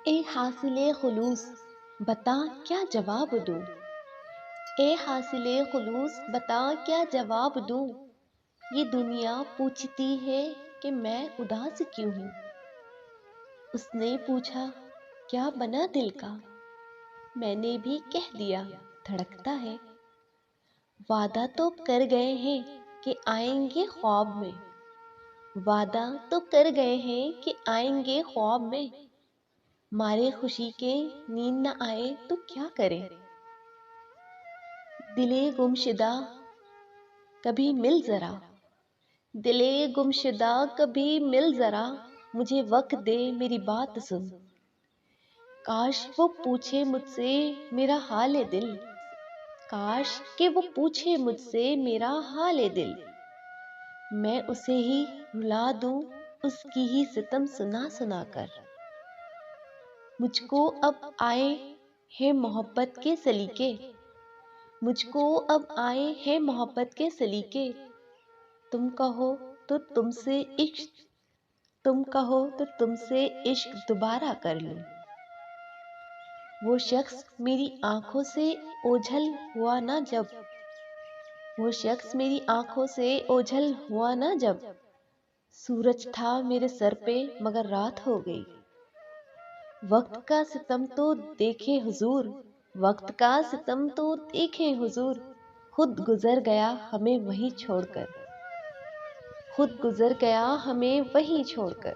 اے حاصل خلوص بتا کیا جواب دوں، اے حاصل خلوص بتا کیا جواب دوں، یہ دنیا پوچھتی ہے کہ میں اداس کیوں ہوں۔ اس نے پوچھا کیا بنا دل کا، میں نے بھی کہہ دیا دھڑکتا ہے۔ وعدہ تو کر گئے ہیں کہ آئیں گے خواب میں، وعدہ تو کر گئے ہیں کہ آئیں گے خواب میں، مارے خوشی کے نیند نہ آئے تو کیا کریں۔ دلے گمشدہ کبھی مل ذرا، دلے گمشدہ کبھی مل ذرا، مجھے وقت دے میری بات سن۔ کاش وہ پوچھے مجھ سے میرا حال دل، کاش کہ وہ پوچھے مجھ سے میرا حال دل، میں اسے ہی رلا دوں اس کی ہی ستم سنا سنا کر۔ مجھ کو اب آئے ہیں محبت کے سلیقے، مجھ کو اب آئے ہیں محبت کے سلیقے، تم کہو تو تم سے عشق، تم کہو تو تم سے عشق دوبارہ کر لوں۔ وہ شخص میری آنکھوں سے اوجھل ہوا نہ جب، وہ شخص میری آنکھوں سے اوجھل ہوا نہ جب، سورج تھا میرے سر پہ مگر رات ہو گئی۔ وقت کا ستم تو دیکھے حضور، وقت کا ستم تو دیکھے حضور، خود گزر گیا ہمیں وہیں چھوڑ کر، خود گزر گیا ہمیں وہیں چھوڑ کر۔